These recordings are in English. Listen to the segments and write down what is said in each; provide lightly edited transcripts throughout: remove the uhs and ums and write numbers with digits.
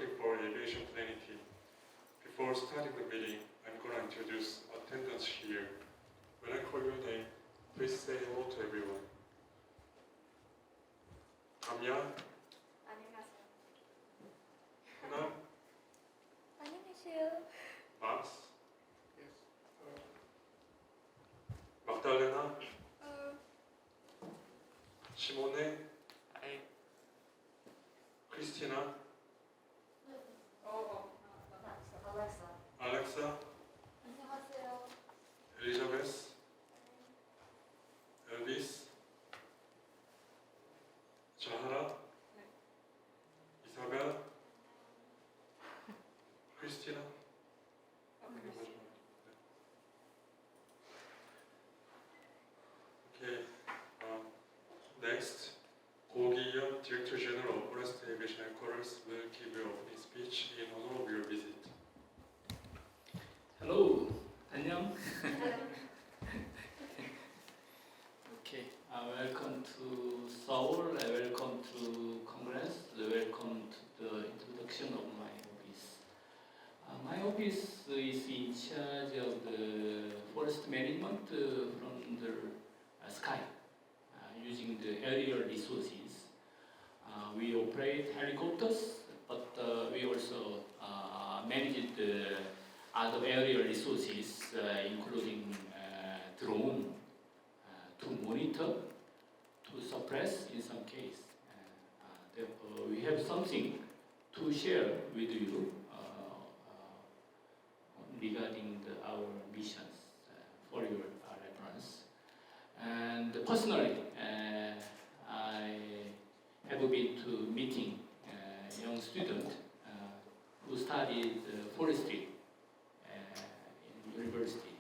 working for Aviation Planning Team. Before starting the meeting, I'm going to introduce attendants here. When I call your name, please say hello to everyone. 담양, 안녕하세요. 훈남, 안녕하세요. 막스, 막달레나, 시모네, 크리스티나, 알렉사, 안녕하세요. 엘리자베스, 엘비스, 자하라, 이사벨, 크리스티나. Okay. Next, Go Gi-yeon, Director General of Forest Aviation Headquarters, will give your opening speech in honor of your visit. Hello, 안녕. Okay, welcome to Seoul. Welcome to Congress. Welcome to the introduction of my office. My office is in charge of the forest management from the sky, using the aerial resources. We operate helicopters, but we also manage the other aerial resources, including drone, to monitor, to suppress in some case. Therefore, we have something to share with you regarding our missions for your reference. And personally, I have been to meeting young students who studied forestry in university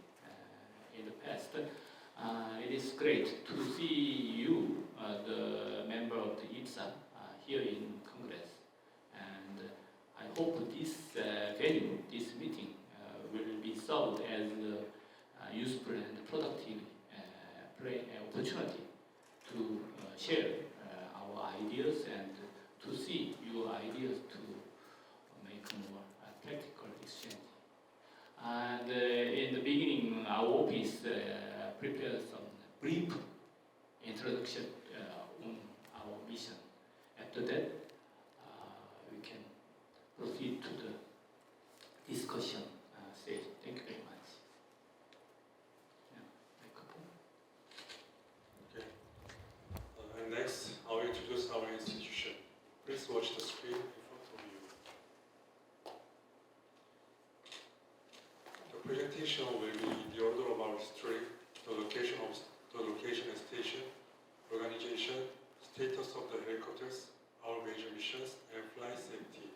in the past. It is great to see you, the member of the IPSA, here in Congress. And I hope this venue, this meeting, will be served as a useful and productive opportunity to share our ideas and to see your ideas to make more practical exchange. And in the beginning, our office prepared some brief introduction on our mission. After that, we can proceed to the discussion stage. Thank you very much. Yeah, microphone. Okay. And next, I will introduce our institution. Please watch the screen in front of you. The presentation will be in the order of our history, the location and station, organization, status of the helicopters, our major missions, and flight safety.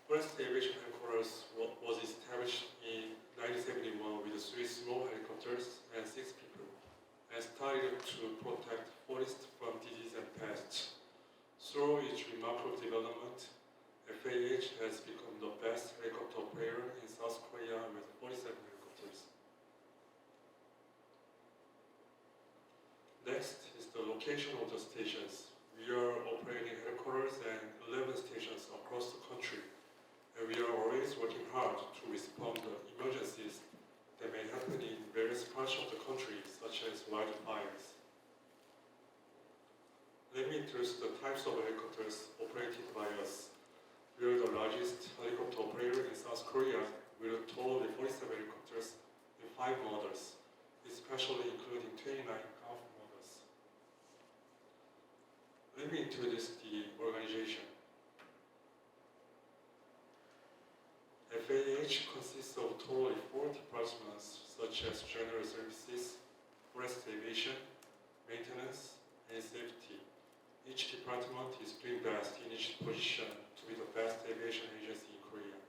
Forest Aviation Headquarters was established in 1971 with 3 small helicopters and 6 people, and started to protect forests from disease and pests. Through its remarkable development, FAH has become the best helicopter operator in South Korea with 47 helicopters. Next is the location of the stations. We are operating headquarters and 11 stations across the country, and we are always working hard to respond to emergencies that may happen in various parts of the country, such as wildfires. Let me introduce the types of helicopters operated by us. We are the largest helicopter operator in South Korea with a total of 47 helicopters and 5 models, especially including 29 half models. Let me introduce the organization. FAH consists of totally 4 departments such as general services, forest aviation, maintenance, and safety. Each department is doing best in each position to be the best aviation agency in Korea.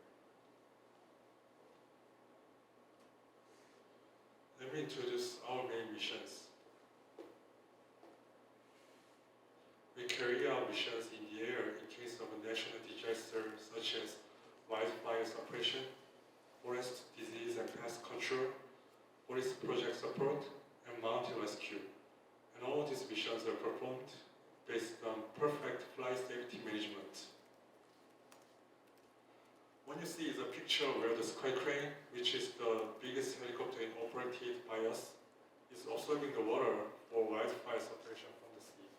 Let me introduce our main missions. We carry out missions in the air in case of a national disaster such as wildfire suppression, forest disease and pest control, forest project support, and mountain rescue. And all these missions are performed based on perfect flight safety management. What you see is a picture where the Sky Crane, which is the biggest helicopter operated by us, is observing the water for wildfire suppression from the sea.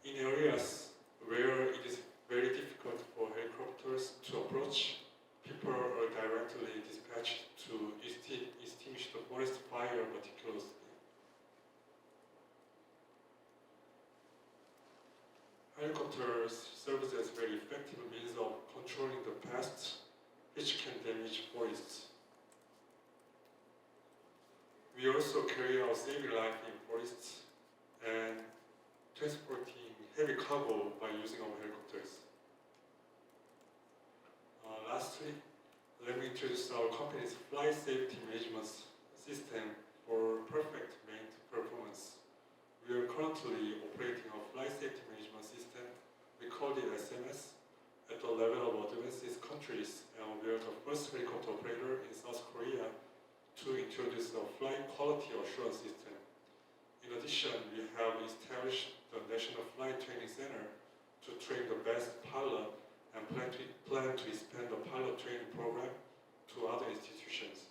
In areas where it is very difficult for helicopters to approach, people are directly dispatched to extinguish the forest fire meticulously. Helicopters serve as a very effective means of controlling the pests which can damage forests. We also carry out saving life in forests and transporting heavy cargo by using our helicopters. Lastly, let me introduce our company's flight safety management system for perfect maintenance performance. We are currently operating a flight safety management system. We call it SMS at the level of advanced countries, and we are the first helicopter operator in South Korea to introduce a flight quality assurance system. In addition, we have established the National Flight Training Center to train the best pilot and plan to expand the pilot training program to other institutions.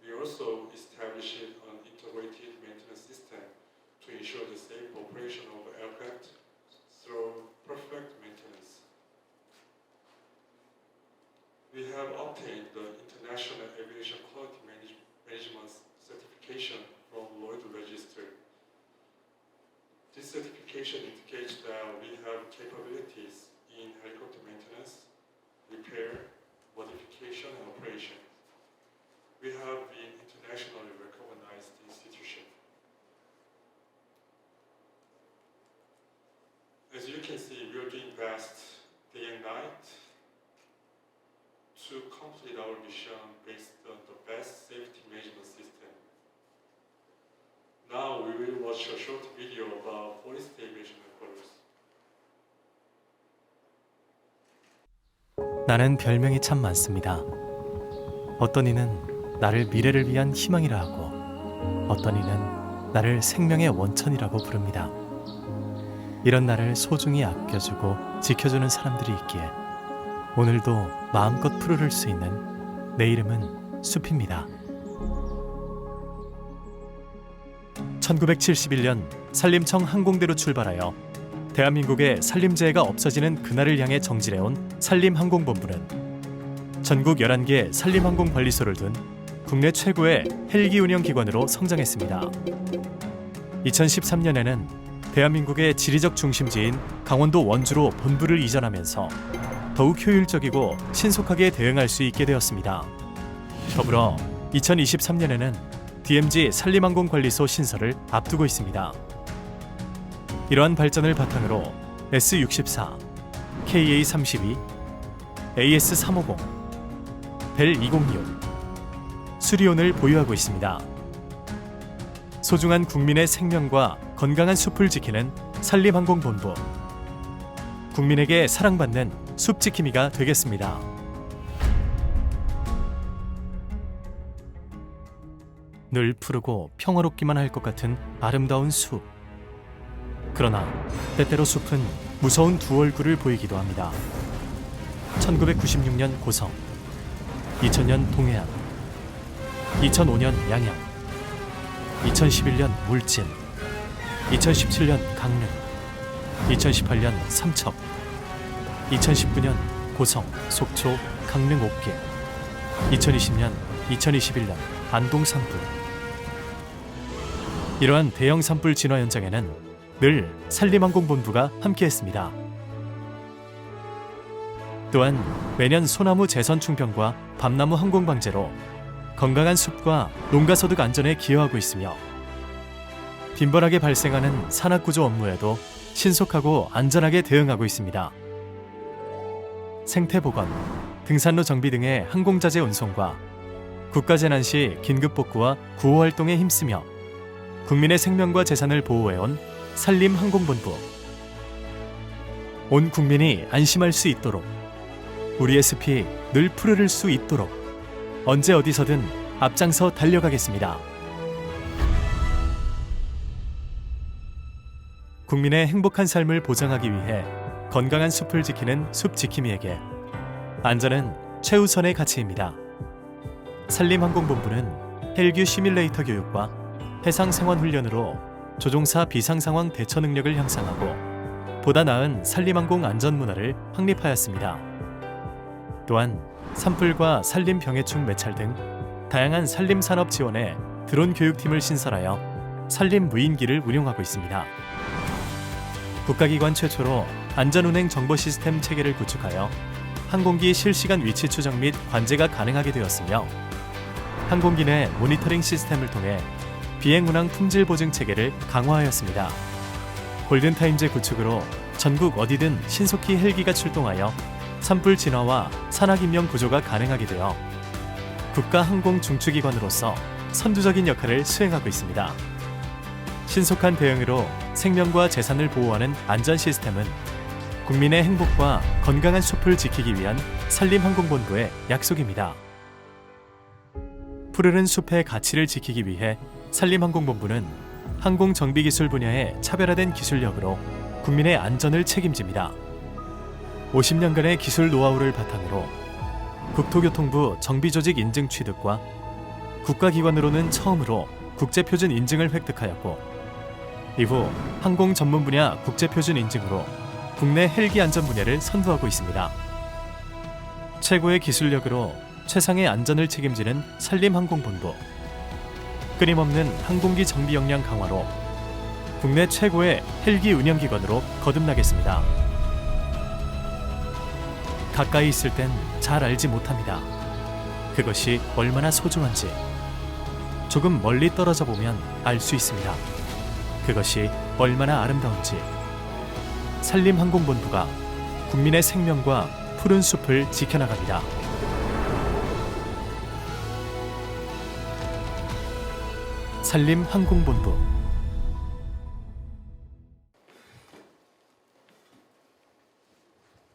We also established an integrated maintenance system to ensure the safe operation of aircraft through perfect maintenance. We have obtained the International Aviation Quality Management certification from Lloyd Register. This certification indicates that we have capabilities in helicopter maintenance, repair, modification, and operation. We have been internationally recognized institution. As you can see, we are doing best day and night to complete our mission based on the best safety management system. Now we will watch a short video about forest aviation headquarters. 나는 별명이 참 많습니다. 어떤 이는 나를 미래를 위한 희망이라 하고, 어떤 이는 나를 생명의 원천이라고 부릅니다. 이런 나를 소중히 아껴주고 지켜주는 사람들이 있기에 오늘도 마음껏 푸르를 수 있는 내 이름은 숲입니다. 1971년 산림청 항공대로 출발하여 대한민국의 산림재해가 없어지는 그날을 향해 정진해온 산림항공본부는 전국 11개 산림항공관리소를 둔 국내 최고의 헬기 운영 기관으로 성장했습니다. 2013년에는 대한민국의 지리적 중심지인 강원도 원주로 본부를 이전하면서 더욱 효율적이고 신속하게 대응할 수 있게 되었습니다. 더불어 2023년에는 DMZ 산림항공관리소 신설을 앞두고 있습니다. 이러한 발전을 바탕으로 S-64, KA-32, AS-350, 벨-206, 수리온을 보유하고 있습니다. 소중한 국민의 생명과 건강한 숲을 지키는 산림항공본부, 국민에게 사랑받는 숲지킴이가 되겠습니다. 늘 푸르고 평화롭기만 할 것 같은 아름다운 숲. 그러나 때때로 숲은 무서운 두 얼굴을 보이기도 합니다. 1996년 고성, 2000년 동해안, 2005년 양양, 2011년 울진, 2017년 강릉, 2018년 삼척, 2019년 고성, 속초, 강릉 옥계, 2020년, 2021년 안동 산불. 이러한 대형 산불 진화 현장에는 늘 산림항공본부가 함께했습니다. 또한 매년 소나무 재선 충평과 밤나무 항공 방제로 건강한 숲과 농가소득 안전에 기여하고 있으며 빈번하게 발생하는 산악구조 업무에도 신속하고 안전하게 대응하고 있습니다. 생태보건, 등산로 정비 등의 항공자재 운송과 국가재난 시 긴급복구와 구호활동에 힘쓰며 국민의 생명과 재산을 보호해온 산림항공본부. 온 국민이 안심할 수 있도록, 우리의 숲이 늘 푸르를 수 있도록 언제 어디서든 앞장서 달려가겠습니다. 국민의 행복한 삶을 보장하기 위해 건강한 숲을 지키는 숲지킴이에게 안전은 최우선의 가치입니다. 산림항공본부는 헬기 시뮬레이터 교육과 해상생활훈련으로 조종사 비상상황 대처 능력을 향상하고 보다 나은 산림항공 안전문화를 확립하였습니다. 또한 산불과 산림병해충 매찰 등 다양한 산림산업 지원에 드론 교육팀을 신설하여 산림 무인기를 운용하고 있습니다. 국가기관 최초로 안전운행 정보 시스템 체계를 구축하여 항공기 실시간 위치 추적 및 관제가 가능하게 되었으며 항공기 내 모니터링 시스템을 통해 비행운항 품질 보증 체계를 강화하였습니다. 골든타임즈 구축으로 전국 어디든 신속히 헬기가 출동하여 산불 진화와 산악인명 구조가 가능하게 되어 국가항공 중추기관으로서 선두적인 역할을 수행하고 있습니다. 신속한 대응으로 생명과 재산을 보호하는 안전 시스템은 국민의 행복과 건강한 숲을 지키기 위한 산림항공본부의 약속입니다. 푸르른 숲의 가치를 지키기 위해 산림항공본부는 항공정비기술 분야의 차별화된 기술력으로 국민의 안전을 책임집니다. 50년간의 기술 노하우를 바탕으로 국토교통부 정비조직 인증 취득과 국가기관으로는 처음으로 국제표준 인증을 획득하였고 이후 항공 전문 분야 국제표준 인증으로 국내 헬기 안전 분야를 선도하고 있습니다. 최고의 기술력으로 최상의 안전을 책임지는 산림항공본부. 끊임없는 항공기 정비 역량 강화로 국내 최고의 헬기 운영기관으로 거듭나겠습니다. 가까이 있을 땐 잘 알지 못합니다. 그것이 얼마나 소중한지. 조금 멀리 떨어져 보면 알 수 있습니다. 그것이 얼마나 아름다운지. 산림항공본부가 국민의 생명과 푸른 숲을 지켜나갑니다. 산림항공본부.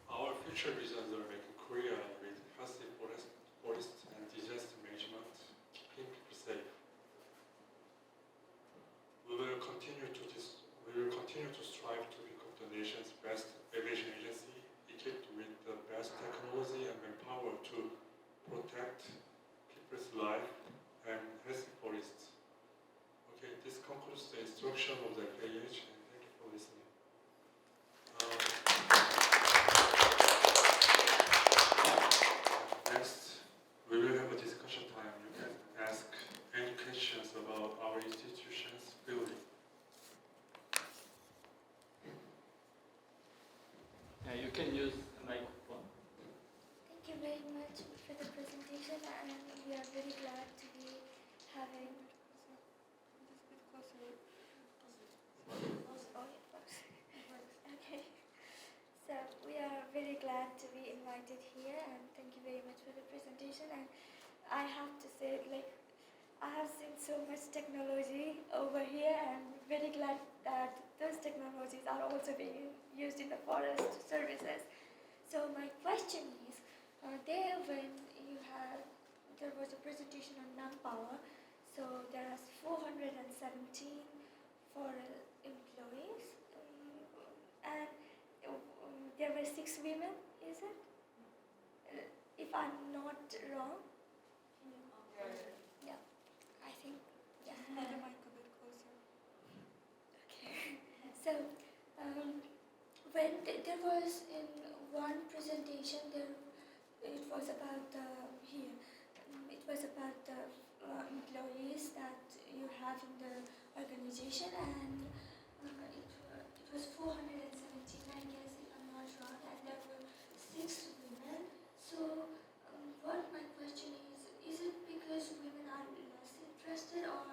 Our future visions are making Korea with healthy forests and disaster management, keeping people safe. We will continue to strive to become the nation's best aviation agency, equipped with the best technology and manpower to protect people's life and healthy forests. Okay, this concludes the instruction of the FAH, and thank you for listening. Next, we will have a discussion time. You can ask any questions about our institution's building. You can use a microphone. Thank you very much for the presentation, and we are very glad to be having. Okay. So we are very glad to be invited here, and thank you very much for the presentation. And I have to say, I have seen so much technology over here, and very glad that those technologies are also being used in the forest services. So my question is, there was a presentation on manpower. So there are 417 foreign employees, and there were 6 women. Is it? If I'm not wrong. Yeah, I think. Yeah. Okay. So when there was in one presentation, it was about the employees that you have in the organization, and it was 417, I guess, if I'm not wrong, and there were 6 women. So what my question is it because women are less interested, or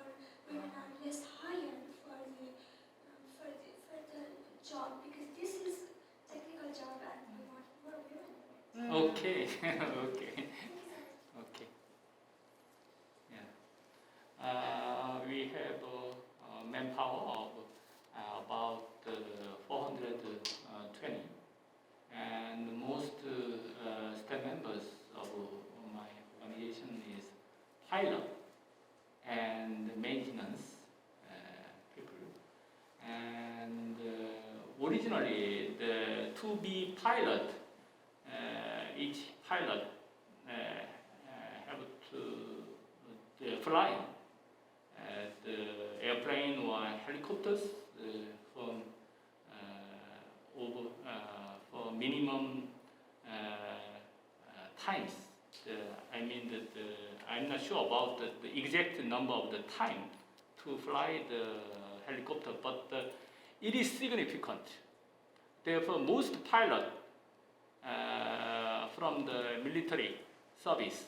women are less hired for the job? Because this is technical job, and we want more women. Okay. Okay. Okay. Yeah. We have manpower of about 420, and most staff members of my organization is pilot and maintenance people, and originally the 2B pilot, each pilot have to fly the airplane or helicopters from for minimum times. I mean that I'm not sure about the exact number of the time to fly the helicopter, but it is significant. Therefore, most pilots from the military service,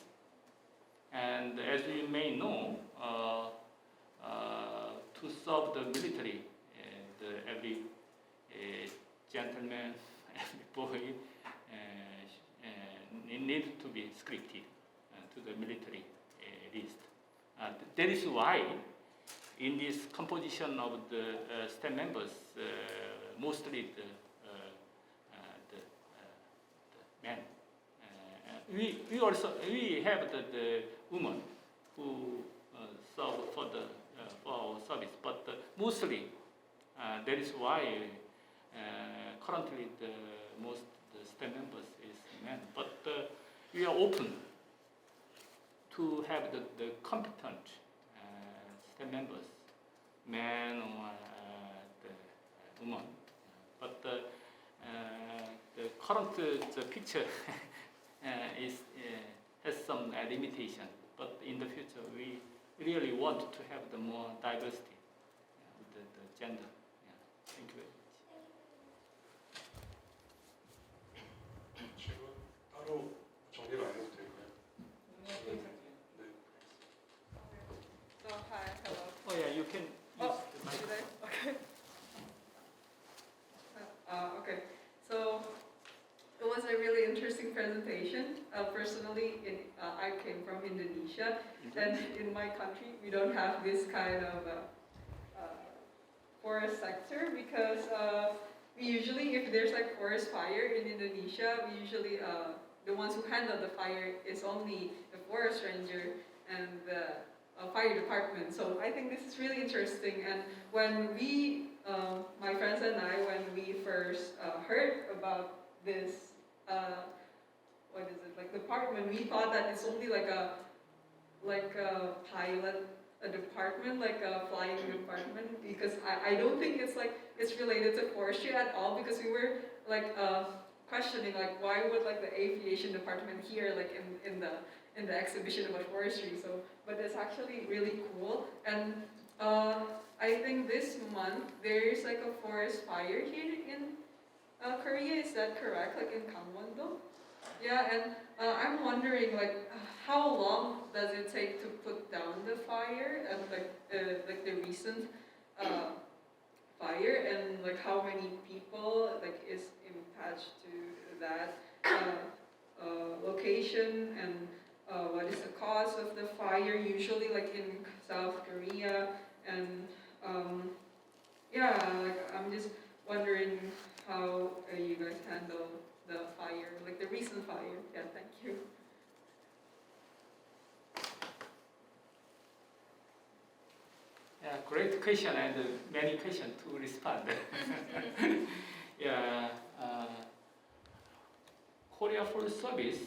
and as you may know, to serve the military, every gentleman, every boy need to be scripted to the military list. That is why in this composition of the staff members, mostly the men. We have the women who serve for our service, but mostly that is why currently most staff members is men. But we are open to have the competent staff members, men or the woman. But the current the picture has some limitation. But in the future, we really want to have the more diversity of the gender. Yeah. Thank you very much. 질문 따로 정리를 안 해도 될까요? 네. So hi, hello. Oh yeah, you can use Oh, the should microphone. I? Okay. Okay. So it was a really interesting presentation. Personally, I came from Indonesia, and in my country, we don't have this kind of forest sector because we usually, if there's like forest fire in Indonesia, we usually the ones who handle the fire is only the forest ranger and the fire department. So I think this is really interesting. And when we, my friends and I, when we first heard about this, what is it, like department, we thought that it's only like a pilot, a department, like a flying department, because I don't think it's related to forestry at all, because we were like questioning like why would like the aviation department here like in the exhibition about forestry. So but it's actually really cool. And I think this month there's like a forest fire here in Korea. Is that correct? Like in Gangwon-do? Yeah, and I'm wondering like how long does it take to put down the fire and like the recent fire, and like how many people like is attached to that location, and what is the cause of the fire usually like in South Korea, and yeah, like I'm just wondering how you guys handle the fire, like the recent fire. Yeah, thank you. Yeah, great question and many questions to respond. Yeah, Korea Forest Service,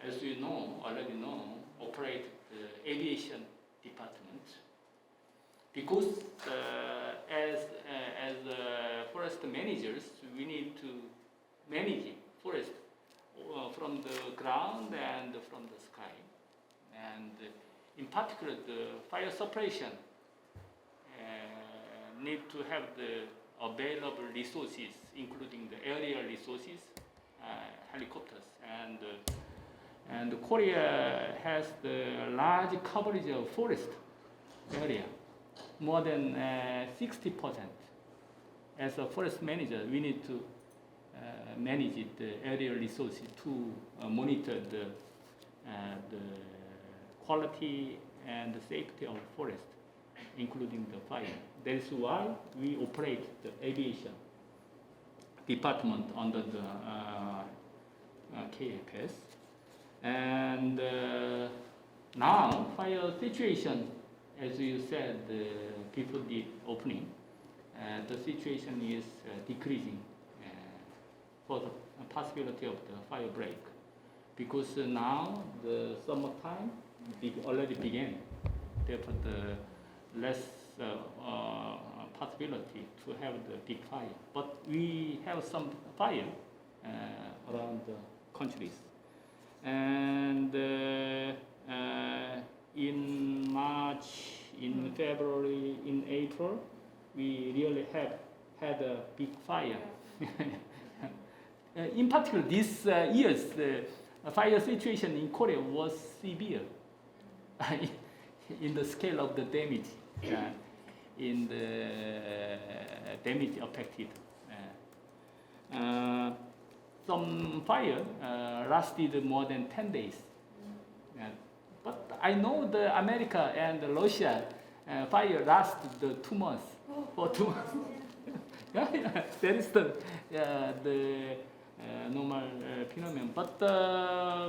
as you know, already know, operate the aviation department because as forest managers, we need to manage forest from the ground and from the sky, and in particular the fire suppression need to have the available resources, including the aerial resources, helicopters, and Korea has the large coverage of forest area, more than 60%. As a forest manager, we need to manage the aerial resources to monitor the quality and the safety of forest, including the fire. That is why we operate the aviation department under the KFS. And now fire situation, as you said, before the opening, the situation is decreasing for the possibility of the fire break, because now the summertime already began. Therefore, the less possibility to have the big fire. But we have some fire around the countries. And in March, in February, in April, we really have had a big fire. In particular, this year's fire situation in Korea was severe in the scale of the damage, in the damage affected. Some fire lasted more than 10 days. But I know the America and Russia fire lasted 2 months. For 2 months. Yeah, that is the normal phenomenon. But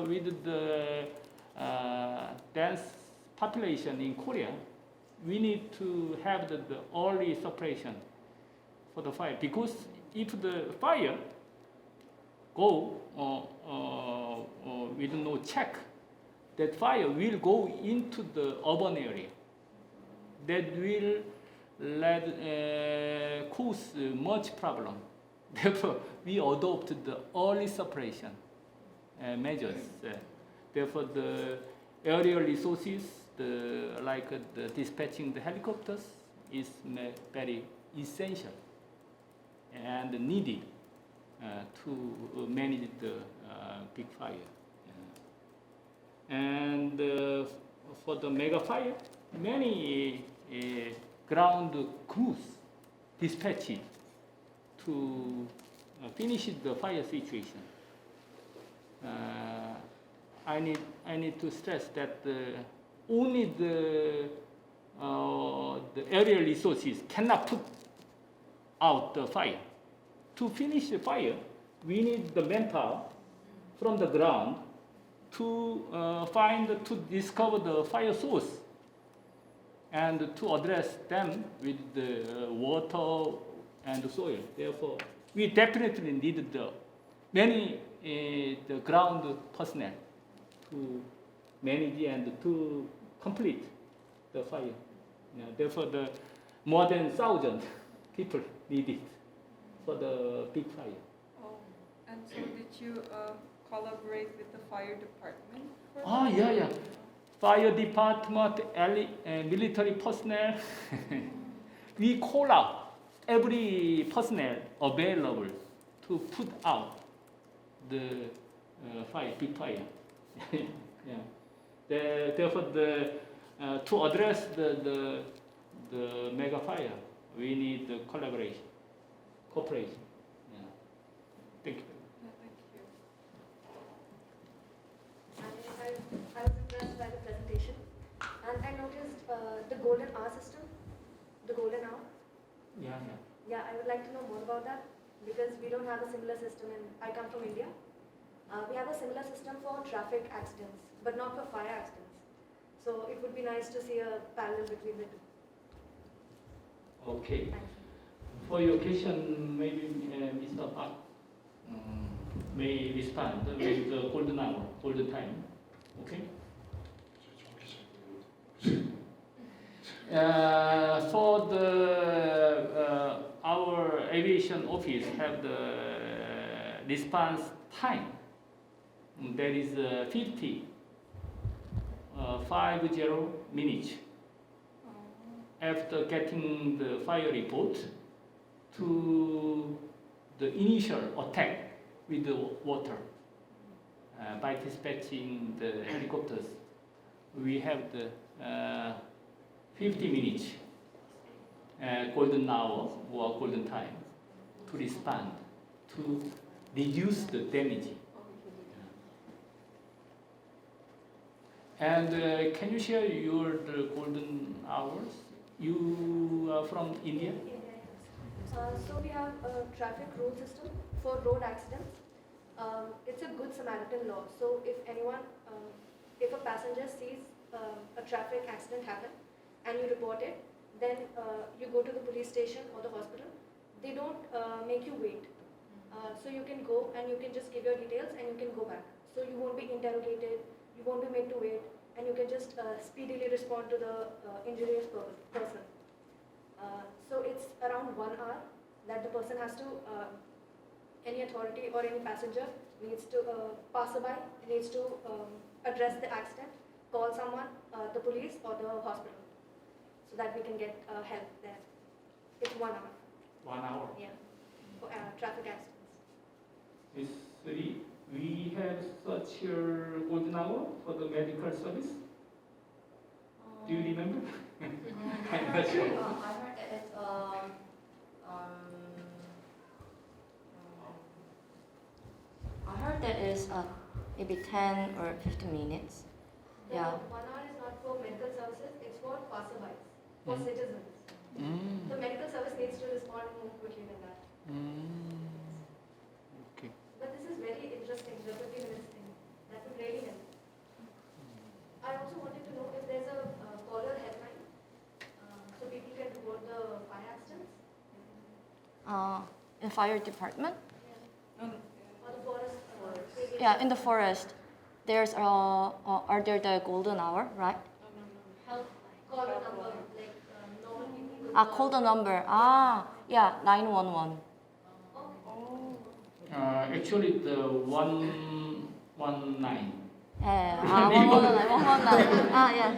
with the dense population in Korea, we need to have the early suppression for the fire, because if the fire go with no check, that fire will go into the urban area. That will cause much problem. Therefore, we adopt the early suppression measures. Therefore, the aerial resources, like the dispatching the helicopters, is very essential and needed to manage the big fire. And for the mega fire, many ground crews dispatched to finish the fire situation. I need to stress that only the aerial resources cannot put out the fire. To finish the fire, we need the manpower from the ground to discover the fire source and to address them with the water and the soil. Therefore, we definitely need the ground personnel to manage and to complete the fire. Therefore, the more than 1,000 people needed for the big fire. Oh, and so did you collaborate with the fire department? Yeah. Fire department, military personnel. We call out every personnel available to put out the big fire. Yeah. Therefore, to address the mega fire, we need the collaboration, cooperation. Yeah. Thank you. Yeah, thank you. I was impressed by the presentation, and I noticed the golden hour system, the golden hour. Yeah. Yeah, I would like to know more about that, because we don't have a similar system I come from India. We have a similar system for traffic accidents, but not for fire accidents. So it would be nice to see a parallel between the two. Okay. Thank you. For your question, maybe Mr. Park may respond with the golden hour, golden time. Okay. For the our aviation office have the response time. There is 50 minutes after getting the fire report to the initial attack with the water. By dispatching the helicopters, we have the 50 minutes golden hour or golden time to respond, to reduce the damage. And can you share the golden hours? You are from India? So we have a traffic rule system for road accidents. It's a good Samaritan law. So if if a passenger sees a traffic accident happen and you report it, then you go to the police station or the hospital. They don't make you wait. So you can go and you can just give your details and you can go back. So you won't be interrogated, you won't be made to wait, and you can just speedily respond to the injurious person. So it's around 1 hour that the person has to, any authority or any passenger needs to, passerby needs to address the accident, call someone, the police or the hospital, so that we can get help there. It's 1 hour, 1 hour. yeah, for traffic accidents. We have such a golden hour for the medical service. Do you remember? I'm not sure. I heard that it's I heard that is maybe 10 or 15 minutes. The Yeah. 1 hour is not for medical services, it's for passerbys, for Mm. citizens. The medical service needs to respond more quickly than that. Okay. But this is very interesting, the 50 minutes thing. That would really help. I also wanted to know if there's a caller helpline, so people can report the fire accidents. In fire department. Or the forest. Yeah, in the forest. There's are there the golden hour, right? Help caller number, like normal people could Call the number. Yeah, 911. Actually, the 119. Yeah, 119, 119. Yeah.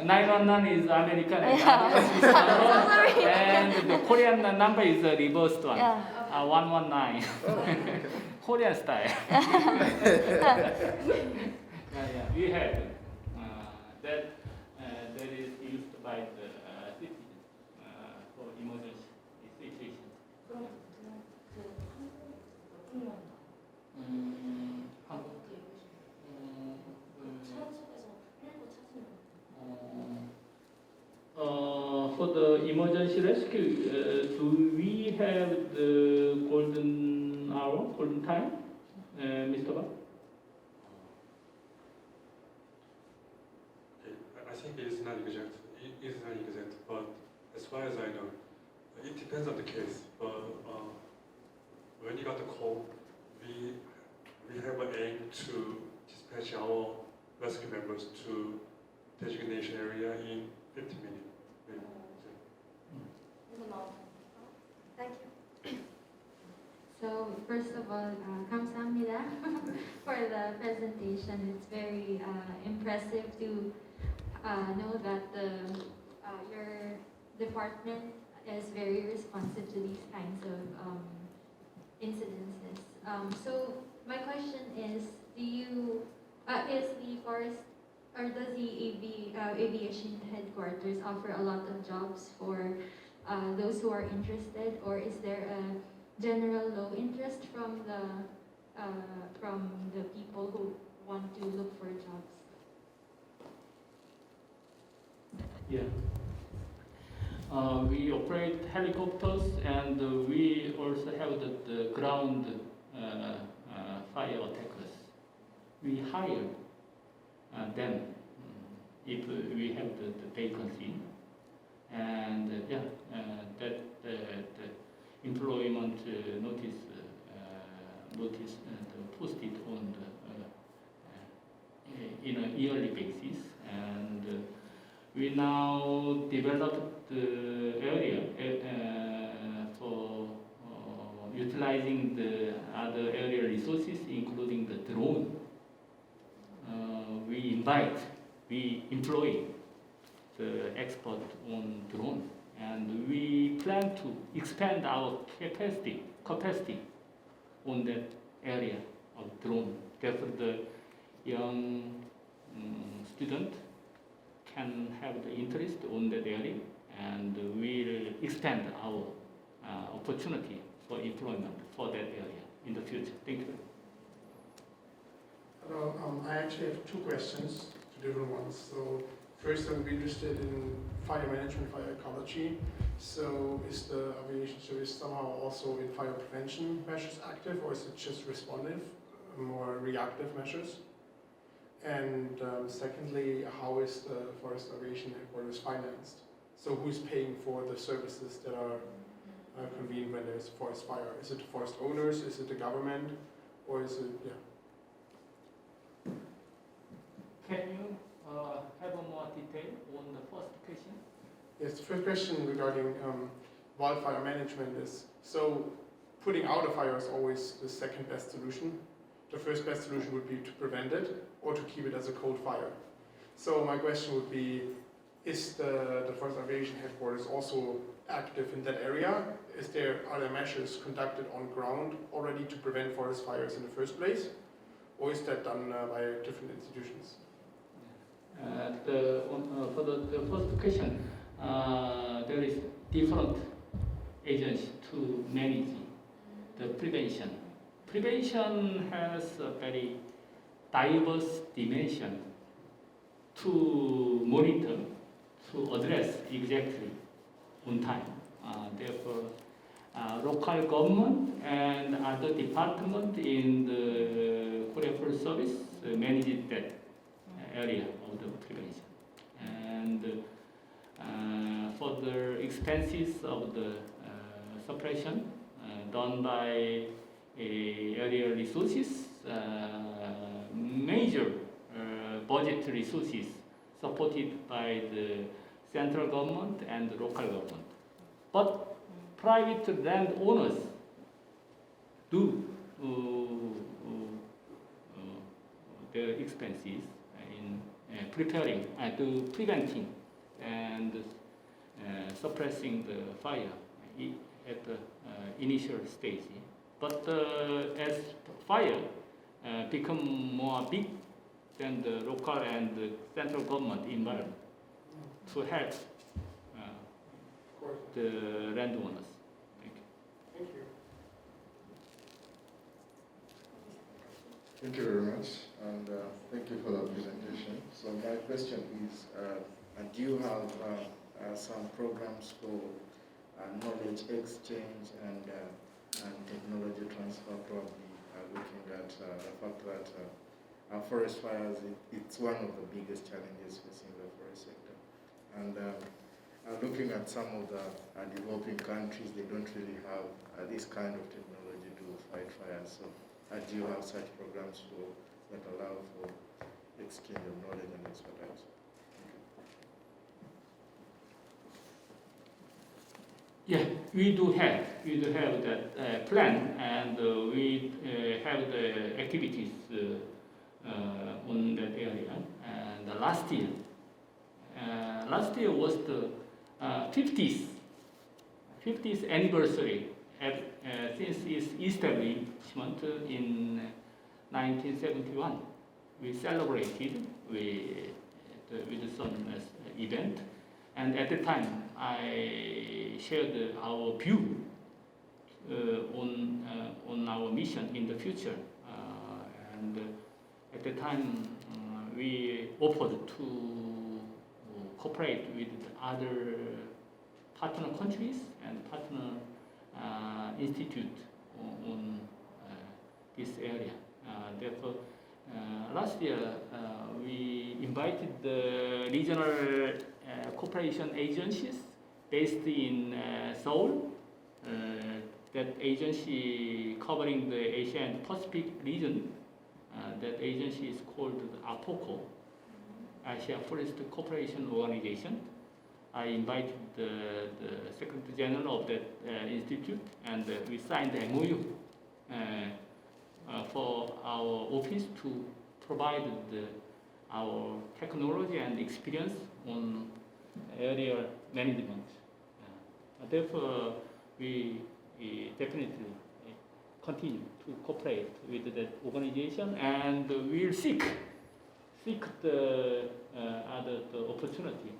919 is American and Yeah. Sorry. And the Korean number is the reversed one. Yeah. 119. Korean style. Yeah. We have that is used by the citizens for emergency situation. For the emergency rescue, do we have the golden hour, golden time, Mr. Ba? Okay, I think it is not exact. It is not exact, but as far as I know, it depends on the case. But when you got the call, we have an aim to dispatch our rescue members to designation area in 50 minutes. Thank you. So first of all, 감사합니다 for the presentation. It's very impressive to know that your department is very responsive to these kinds of incidences. So my question is, is the forest or does the aviation headquarters offer a lot of jobs for those who are interested, or is there a general low interest from the people who want to look for jobs? Yeah. We operate helicopters, and we also have the ground fire attackers. We hire them if we have the vacancy, and that the employment notice posted on in a yearly basis, and we now developed the area for utilizing the other area resources, including the drone. We employ the expert on drone, and we plan to expand our capacity on that area of drone. Therefore, the young student can have the interest on that area, and we'll expand our opportunity for employment for that area in the future. Thank you. Hello, I actually have two questions, two different ones. So first, I'm interested in fire management, fire ecology. So is the aviation service somehow also in fire prevention measures active, or is it just responsive, more reactive measures? And secondly, how is the Forest Aviation Headquarters financed? So who's paying for the services that are convened when there's a forest fire? Is it the forest owners? Is it the government? Or is it, yeah? Can you have a more detail on the first question? Yes, the first question regarding wildfire management is, so putting out a fire is always the second best solution. The first best solution would be to prevent it or to keep it as a cold fire. So my question would be, is the Forest Aviation Headquarters also active in that area? Are there measures conducted on ground already to prevent forest fires in the first place? Or is that done by different institutions? For the first question, there is different agencies to manage the prevention. Prevention has a very diverse dimension to monitor, to address exactly on time. Therefore, local government and other department in the Korea Forest Service manage that area of the prevention. And for the expenses of the suppression done by area resources, major budget resources supported by the central government and the local government. But private landowners do their expenses in preparing to preventing and suppressing the fire at the initial stage. But as fire become more big, then the local and the central government involved to help the landowners. Thank you. Thank you. Thank you very much, and thank you for the presentation. So my question is, do you have some programs for knowledge exchange and technology transfer, probably looking at the fact that forest fires, it's one of the biggest challenges facing the forest sector. And looking at some of the developing countries, they don't really have this kind of technology to fight fires. So do you have such programs that allow for exchange of knowledge and expertise? Yeah, we do have that plan, and we have the activities on that area. And last year was the 50th anniversary since its establishment in 1971. We celebrated with some event, and at the time I shared our view on our mission in the future, and at the time we offered to cooperate with other partner countries and partner institute on this area. Therefore, last year we invited the regional cooperation agencies based in Seoul. That agency covering the Asia and Pacific region. That agency is called APOCO, Asia Forest Cooperation Organization. I invited the Secretary General of that institute, and we signed the MOU for our office to provide our technology and experience on area management. Therefore, we definitely continue to cooperate with that organization, and we'll seek the opportunity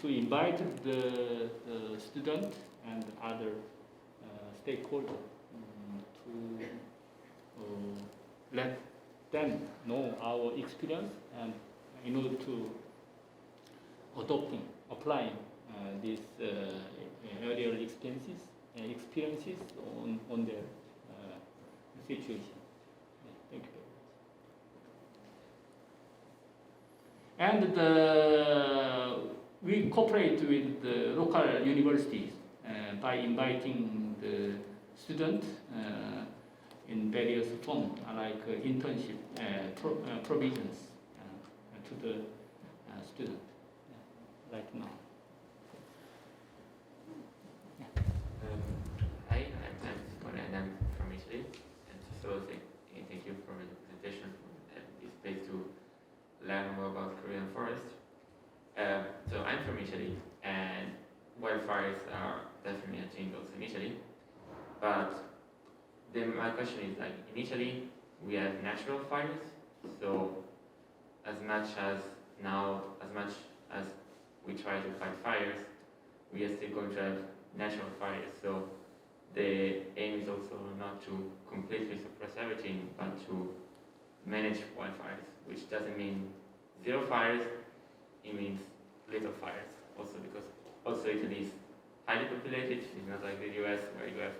to invite the student and other stakeholders to let them know our experience, and in order to applying these aerial experiences on their situation. Thank you very much. And we cooperate with the local universities by inviting the students in various forms, like internship provisions to the student right now. Hi, I'm Simone and I'm from Italy. And so thank you for the presentation and this place to learn more about Korean forest. So I'm from Italy and wildfires are definitely a thing also in Italy. But then my question is like in Italy we have natural fires, so as much as we try to fight fires, we are still going to have natural fires. So the aim is also not to completely suppress everything, but to manage wildfires, which doesn't mean zero fires, it means little fires. Also because also Italy is highly populated, it's not like the US where you have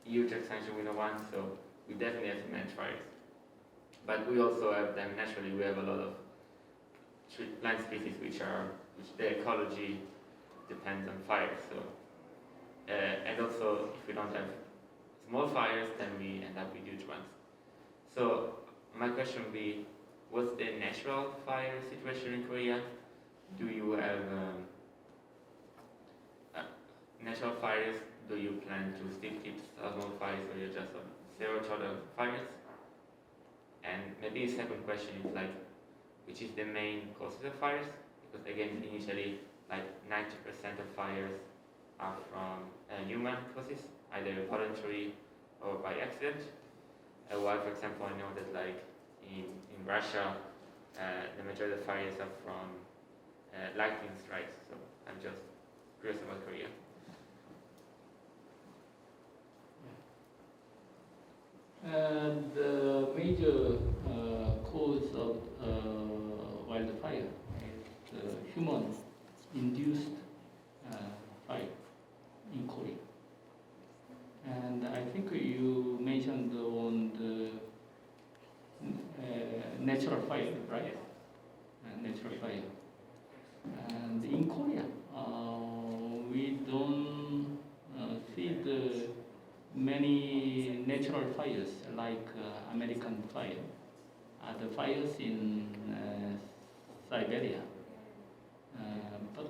huge extension window one, so we definitely have to manage fires. But we also have them naturally, we have a lot of plant species which the ecology depends on fires. So and also if we don't have small fires, then we end up with huge ones. So my question would be, what's the natural fire situation in Korea? Do you have natural fires? Do you plan to still keep small fires, or you're just on zero total fires? And maybe a second question is like, which is the main causes of fires? Because again, initially, like 90% of fires are from human causes, either voluntary or by accident. While, for example, I know that like in Russia, the majority of fires are from lightning strikes. So I'm just curious about Korea. And the major cause of wildfire is human-induced fire in Korea. And I think you mentioned on the natural fire, right? Natural fire. And in Korea, we don't see the many natural fires like American fire. The fires in Siberia. But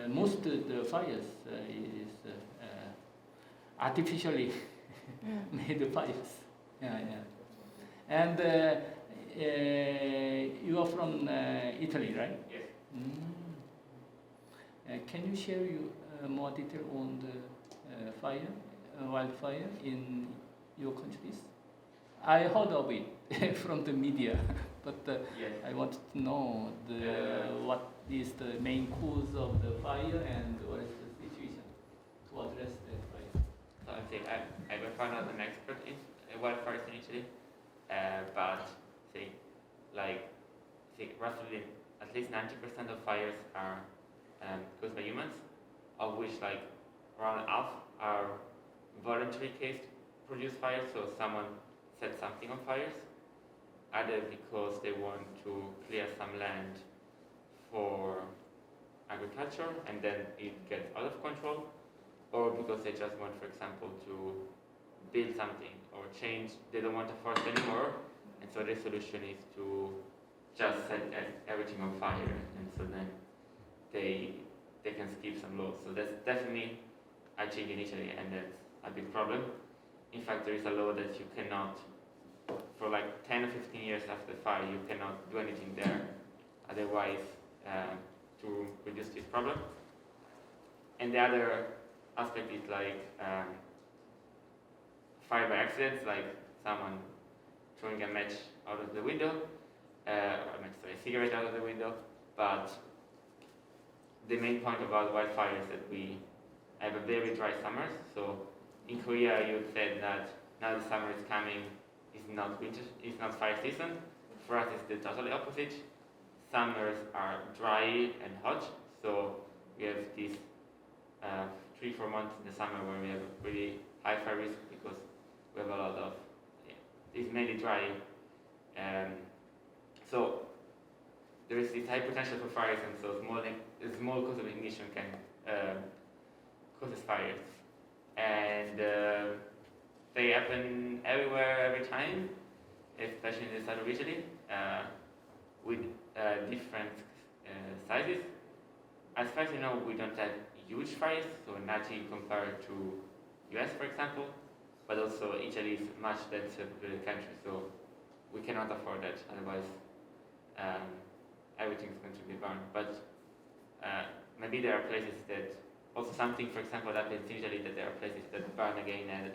most of the fires is artificially made fires. Yeah. And you are from Italy, right? Yes. Can you share more detail on the wildfire in your countries? I heard of it from the media, but Yes. I want to know what is the main cause of the fire and what is the situation to address that fire. So I think I will find out an expert in wildfires in Italy, but roughly at least 90% of fires are caused by humans, of which like around half are voluntary case produced fires, so someone set something on fires, either because they want to clear some land for agriculture and then it gets out of control, or because they just want, for example, to build something or change, they don't want a forest anymore, and so the solution is to just set everything on fire, and so then they can skip some laws. So that's definitely a change in Italy, and that's a big problem. In fact, there is a law that you cannot, for like 10 or 15 years after the fire, you cannot do anything there, otherwise to reduce this problem. And the other aspect is like fire by accidents, like someone throwing a match out of the window, or a cigarette out of the window. But the main point about wildfire is that we have a very dry summer. So in Korea, you said that now the summer is coming, it's not winter, it's not fire season. For us, it's the totally opposite. Summers are dry and hot, so we have these 3-4 months in the summer where we have a really high fire risk because we have a lot of, it's mainly dry. So there is this high potential for fires, and so small cause of ignition can cause fires, and they happen everywhere, every time, especially in the south of Italy, with different sizes. As far as you know, we don't have huge fires, so nothing compared to US, for example, but also Italy is much denser populated country, so we cannot afford that, otherwise everything's going to be burned. But maybe there are places that, also something, for example, that happens in Italy, that there are places that burn again, and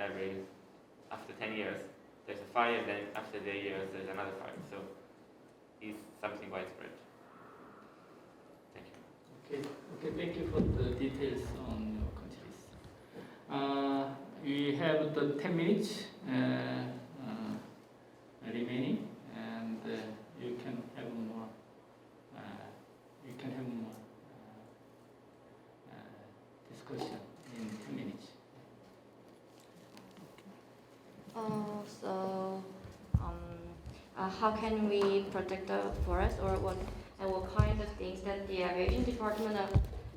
after 10 years there's a fire, then after the years there's another fire, so it's something widespread. Thank you. Okay, thank you for the details on your countries. We have the 10 minutes remaining, and you can have more. Discussion in 10 minutes. How can we protect the forest, or what kind of things that the Aviation Department of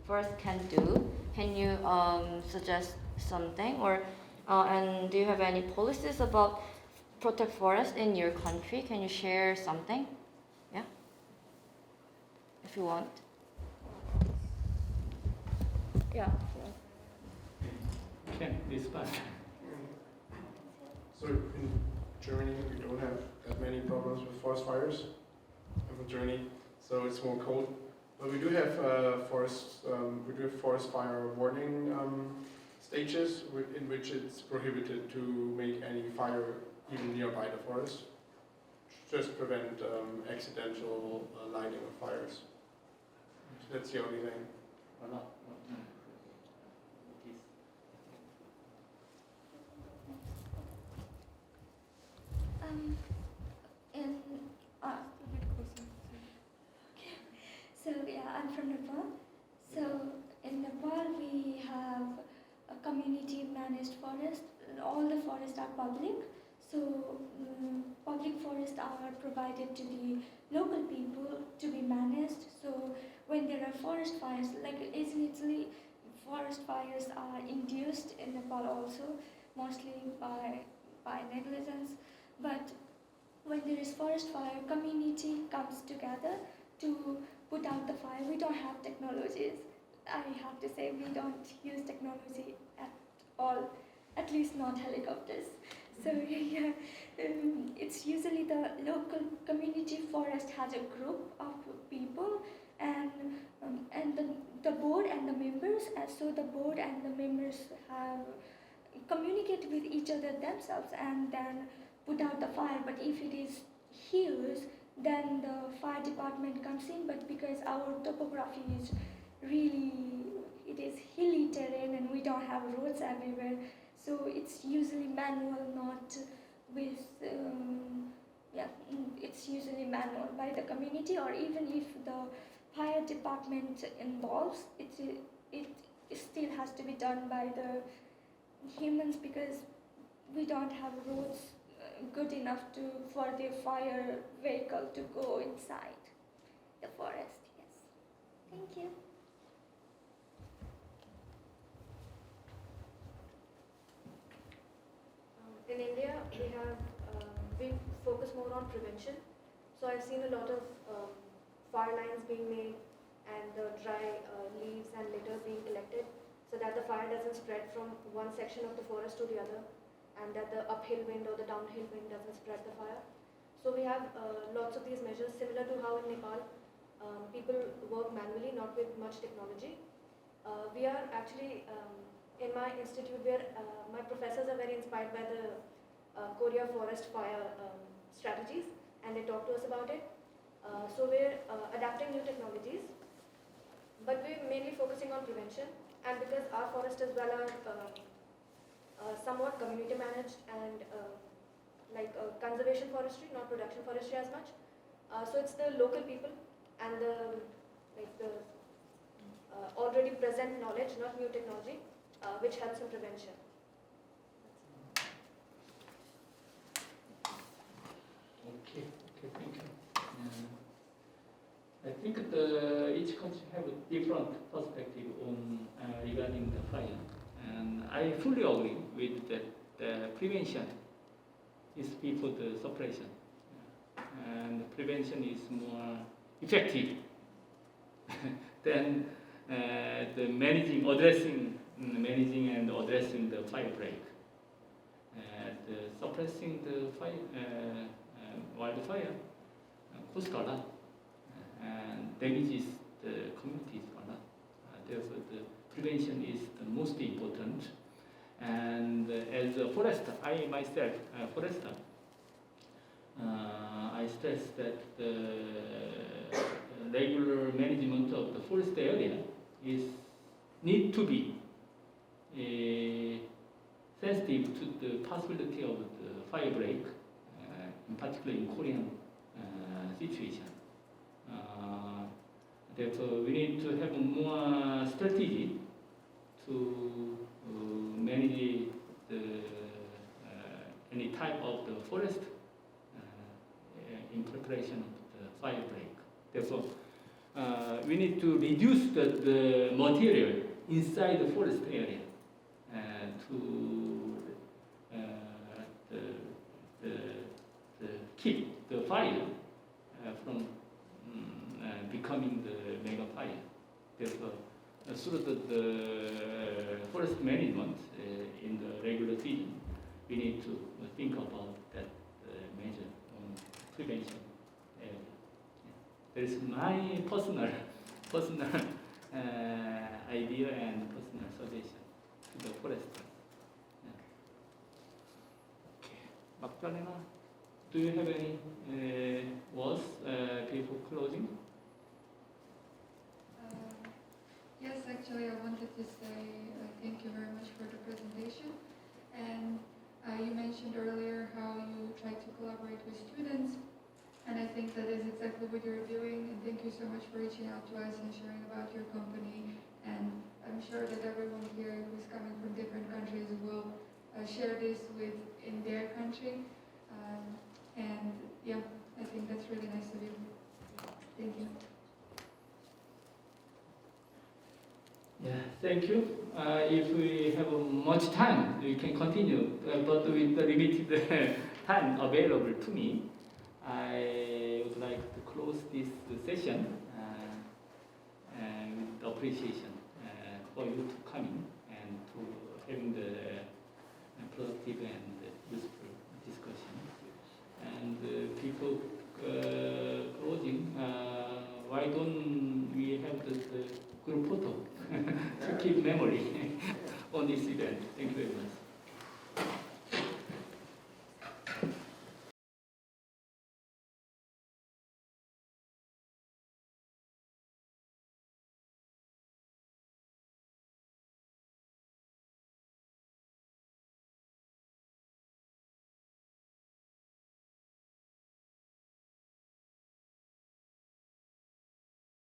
Forest can do? Can you suggest something, or and do you have any policies about protect forest in your country? Can you share something? Yeah, if you want. Yeah. Can respond. So in Germany, we don't have that many problems with forest fires. In Germany, so it's more cold. But we do have forest fire warning stages in which it's prohibited to make any fire even nearby the forest. Just prevent accidental lighting of fires. That's the only thing. In so yeah, I'm from Nepal. So in Nepal we have a community managed forest. All the forests are public. So public forests are provided to the local people to be managed. So when there are forest fires, like easily forest fires are induced in Nepal also, mostly by negligence. But when there is forest fire, community comes together to put out the fire. We don't have technologies. I have to say we don't use technology at all, at least not helicopters. So yeah, it's usually the local community forest has a group of people, and the board and the members. And so the board and the members have communicate with each other themselves and then put out the fire. But if it is huge, then the fire department comes in. But because our topography is really, it is hilly terrain and we don't have roads everywhere, so it's usually manual, not with it's usually manual by the community, or even if the fire department involves, it still has to be done by the humans, because we don't have roads good enough for the fire vehicle to go inside the forest. Yes. Thank you. In India, we focus more on prevention. So I've seen a lot of fire lines being made and the dry leaves and litter being collected, so that the fire doesn't spread from one section of the forest to the other, and that the uphill wind or the downhill wind doesn't spread the fire. So we have lots of these measures, similar to how in Nepal people work manually, not with much technology. We are actually, in my institute, my professors are very inspired by the Korea forest fire strategies, and they talk to us about it. So we're adapting new technologies, but we're mainly focusing on prevention. And because our forests as well are somewhat community managed and conservation forestry, not production forestry as much. So it's the local people and the already present knowledge, not new technology, which helps in prevention. Okay, thank you. I each country have a different perspective on regarding the fire, and I fully agree with that. The prevention is before the suppression, and prevention is more effective than the managing and addressing the fire break. Suppressing the fire, wildfire costs a lot and damages the communities a lot. Therefore, the prevention is the most important. And as a forester, I myself, forester, I stress that the regular management of the forest area need to be sensitive to the possibility of the fire break, in particular in Korean situation. Therefore, we need to have more strategy to manage any type of the forest in preparation of the fire break. Therefore, we need to reduce the material inside the forest area to keep the fire from becoming the mega fire. Therefore, through the forest management in the regular season, we need to think about that measure on prevention area. There is my personal idea and personal suggestion to the foresters. Okay, Magdalena, do you have any words before closing? Yes, actually, I wanted to say thank you very much for the presentation. And you mentioned earlier how you try to collaborate with students, and I think that is exactly what you're doing. And thank you so much for reaching out to us and sharing about your company. And I'm sure that everyone here who's coming from different countries will share this in their country. And yeah, I think that's really nice of you. Thank you. Yeah, thank you. If we have much time, we can continue. But with the limited time available to me, I would like to close this session with appreciation for you to coming and to having the productive and useful discussion. And before closing, why don't we have the group photo to keep memory on this event? Thank you very much.